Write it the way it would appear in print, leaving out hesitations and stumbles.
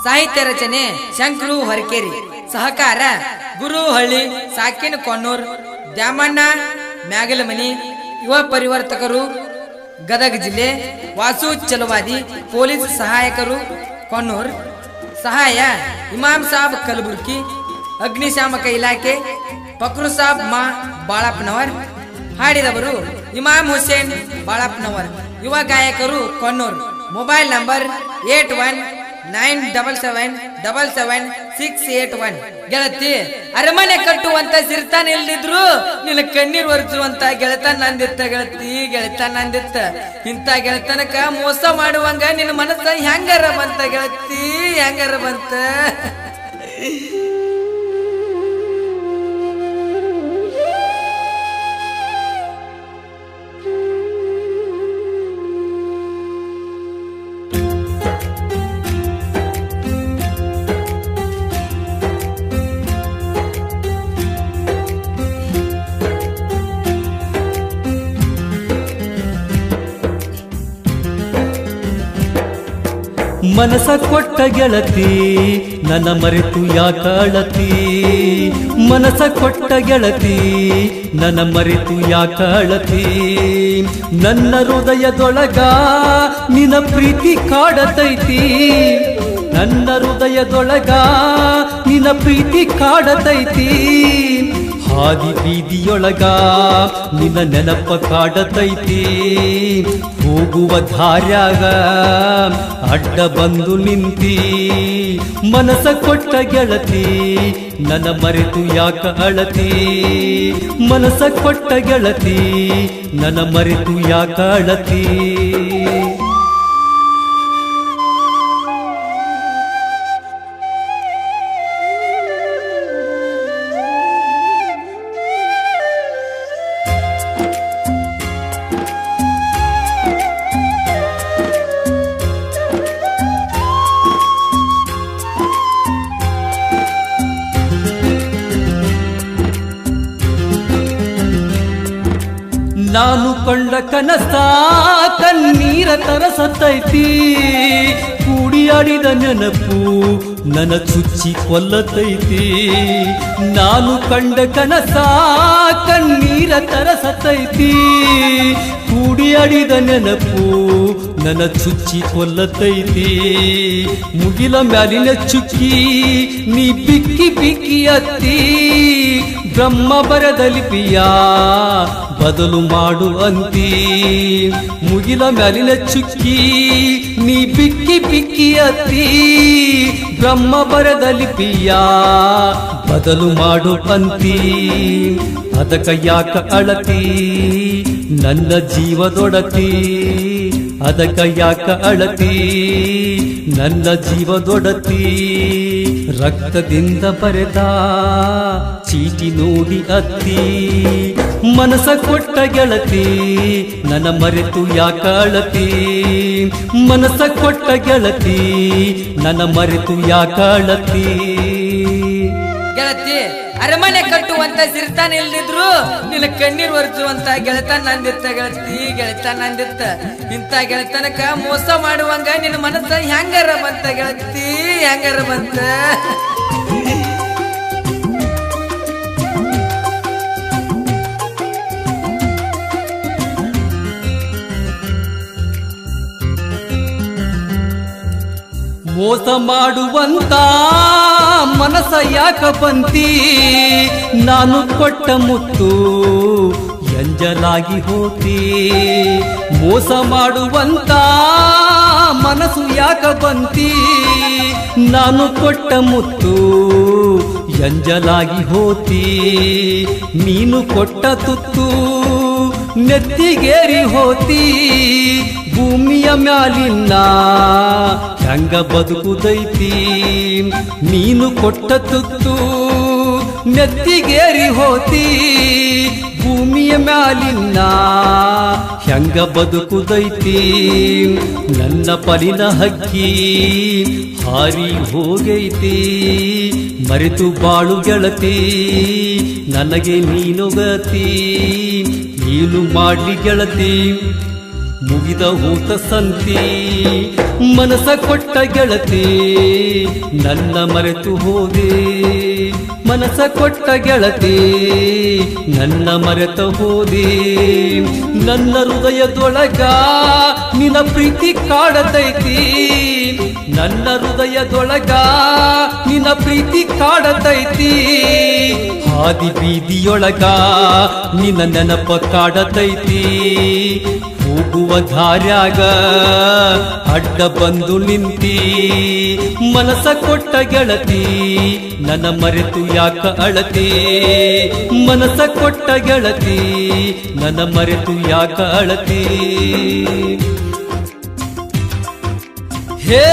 ಸಾಹಿತ್ಯ ರಚನೆ ಶಂಕರು ಹೊರಕೇರಿ. ಸಹಕಾರ ಗುರುಹಳ್ಳಿ, ಸಾಕಿನ ಕೊಣ್ಣೂರ್, ದ್ಯಾಮಣ್ಣ ಮ್ಯಾಗಲಮನಿ. ಯುವ ಪರಿವರ್ತಕರು ಗದಗ ಜಿಲ್ಲೆ. ವಾಸು ಚಲವಾದಿ, ಪೊಲೀಸ್ ಸಹಾಯಕರು ಕೊಣ್ಣೂರ್. ಸಹಾಯ ಇಮಾಮ್ ಸಾಬ್ ಕಲಬುರ್ಗಿ, ಅಗ್ನಿಶಾಮಕ ಇಲಾಖೆ ಫಕ್ರು ಸಾಬ್ ಮಾ ಬಾಳಪ್ಪನವರ್. ಹಾಡಿದವರು ಇಮಾಮ್ ಹುಸೇನ್ ಬಾಳಪ್ಪನವರ್. ಯುವ ಗಾಯಕರು ಕೊಣ್ಣೂರ್. Mobile number 8197777681. ಗೆಳತಿ, ಅರಮನೆ ಕಟ್ಟುವಂತ ಸಿರ್ತಾನ ಇಲ್ದಿದ್ರು ನಿನ್ನ ಕಣ್ಣೀರ್ ಒರೆಸುವಂತ ಗೆಳತನ ನಂದಿತ್ತ ಗೆಳತಿ, ಗೆಳತನ ನಂದಿತ್ತ. ಇಂತ ಗೆಳತನಕ ಮೋಸ ಮಾಡುವಂಗ ನಿನ್ನ ಮನಸ್ಸ ಹೆಂಗಾರ ಬಂತ ಗೆಳತಿ, ಹೆಂಗಾರ ಬಂತ. ಮನಸ ಕೊಟ್ಟ ಗೆಳತಿ ನನ್ನ ಮರೆತು ಯಾಕಾಳತಿ. ಮನಸ ಕೊಟ್ಟ ಗೆಳತಿ ನನ್ನ ಮರೆತು ಯಾಕಾಳತಿ. ನನ್ನ ಹೃದಯದೊಳಗ ನಿನ್ನ ಪ್ರೀತಿ ಕಾಡತೈತಿ. ನನ್ನ ಹೃದಯದೊಳಗ ನಿನ್ನ ಪ್ರೀತಿ ಕಾಡತೈತಿ. ಹಾದಿ ಬೀದಿಯೊಳಗ ನಿನ್ನ ನೆನಪ ಕಾಡತೈತಿ. ಹೋಗುವ ದಾರ್ಯಾಗ ಅಡ್ಡ ಬಂದು ನಿಂತಿ. ಮನಸ ಕೊಟ್ಟ ಗೆಳತಿ ನನ್ನ ಮರೆತು ಯಾಕ ಅಳತಿ. ಮನಸ ಕೊಟ್ಟ ಗೆಳತಿ ನನ್ನ ಮರೆತು ಯಾಕ ಅಳತಿ. ನಾನು ಕಂಡ ಕನಸ ಕಣ್ಣೀರ ತರಸತೈತಿ. ಕೂಡಿಯಾಡಿದ ನೆನಪು ನನ್ನ ಚುಚ್ಚಿ ಕೊಲ್ಲತೈತಿ. ನಾನು ಕಂಡ ಕನಸ ಕಣ್ಣೀರ ತರಸತೈತಿ. ಕೂಡಿಯಾಡಿದ ನೆನಪು ನನ್ನ ಚುಚ್ಚಿ ಕೊಲ್ಲತೈತಿ. ಮುಗಿಲ ಮ್ಯಾಲಿನ ಚುಕ್ಕಿ ನೀ ಬಿಕ್ಕಿ ಬಿಕ್ಕಿ ಅತ್ತಿ. ಬ್ರಹ್ಮ ಬರದ ಲಿಪಿಯ ಬದಲು ಮಾಡು ಅಂತಿ. ಮುಗಿಲ ಮ್ಯಾಲಿನ ಚುಕ್ಕಿ ನೀ ಬಿಕ್ಕಿ ಬಿಕ್ಕಿ ಅತ್ತಿ. ಬ್ರಹ್ಮ ಬರದ ಲಿಪಿಯ ಬದಲು ಮಾಡು ಅಂತಿ. ಅದಕ್ಕ ಯಾಕ ಅಳತಿ ನನ್ನ ಜೀವದೊಡತಿ. ಅದಕ್ಕ ಯಾಕ ಅಳತಿ ನನ್ನ ಜೀವದೊಡತಿ. ರಕ್ತದಿಂದ ಬರೆದ ಚೀಟಿ ನೋಡಿ ಅತ್ತಿ. ಮನಸ ಕೊಟ್ಟ ಗೆಳತಿ ನನ್ನ ಮರೆತು ಯಾಕ ಅಳತಿ. ಮನಸ ಕೊಟ್ಟ ಗೆಳತಿ ನನ್ನ ಮರೆತು ಯಾಕ ಅಳತಿ. ಗೆಳತಿ, ಅರಮನೆ ಕಟ್ಟುವಂತ ಸಿರ್ತಾನ ಇಲ್ದಿದ್ರು ನಿನ್ನ ಕಣ್ಣೀರ್ ಒರೆಸುವಂತ ಗೆಳತನ ನಂದಿತ್ತ ಗೆಳತಿ, ಗೆಳತನ ನಂದಿತ್ತ. ಇಂತ ಗೆಳತನಕ ಮೋಸ ಮಾಡುವಂಗ ನಿನ್ನ ಮನಸ್ಸ ಹೆಂಗಾರ ಬಂತ ಗೆಳತಿ, ಹೆಂಗಾರ ಬಂತ. ಮೋಸ ಮಾಡುವಂತ ಮನಸ ಯಾಕ ಬಂತಿ. ನಾನು ಕೊಟ್ಟ ಮುತ್ತು ಎಂಜಲಾಗಿ ಹೋತಿ. ಮೋಸ ಮಾಡುವಂತ ಮನಸ್ಸು ಯಾಕ ಬಂತಿ. ನಾನು ಕೊಟ್ಟ ಮುತ್ತು ಎಂಜಲಾಗಿ ಹೋತಿ. ನೀನು ಕೊಟ್ಟ ತುತ್ತು ನೆತ್ತಿಗೇರಿ ಹೋತಿ. ಭೂಮಿಯ ಮ್ಯಾಲಿನ ಹೆಂಗ ಬದುಕುದೈತಿ. ನೀನು ಕೊಟ್ಟ ತುತ್ತು ನೆತ್ತಿಗೇರಿ ಹೋತಿ. ಭೂಮಿಯ ಮ್ಯಾಲಿನ ಹೆಂಗ ಬದುಕುದೈತಿ. ನನ್ನ ಪಲಿನ ಹಕ್ಕಿ ಹಾರಿ ಹೋಗೈತಿ. ಮರೆತು ಬಾಳು ಗೆಳತಿ ನನಗೆ ನೀನು ಗತಿ. ನೀನು ಮಾಡ್ಲಿ ಗೆಳತಿ ಮುಗಿದ ಊತ ಸಂತಿ ಮನಸ ಕೊಟ್ಟ ಗೆಳತಿ ನನ್ನ ಮರೆತು ಹೋದೆ ಮನಸ ಕೊಟ್ಟ ಗೆಳತಿ ನನ್ನ ಮರೆತ ಹೋದೆ ನನ್ನ ಹೃದಯದೊಳಗ ನಿನ್ನ ಪ್ರೀತಿ ಕಾಡತೈತಿ ನನ್ನ ಹೃದಯದೊಳಗ ನಿನ್ನ ಪ್ರೀತಿ ಕಾಡತೈತಿ ಹಾದಿ ಬೀದಿಯೊಳಗ ನಿನ್ನ ನೆನಪ ಕಾಡತೈತಿ ಹೋಗುವ ದಾರ್ಯಾಗ ಅಡ್ಡ ಬಂದು ನಿಂತಿ ಮನಸ ಕೊಟ್ಟ ಗೆಳತಿ ನನ್ನ ಮರೆತು ಯಾಕ ಅಳತಿ ಮನಸ ಕೊಟ್ಟ ಗೆಳತಿ ನನ್ನ ಮರೆತು ಯಾಕ ಅಳತಿ ಹೇ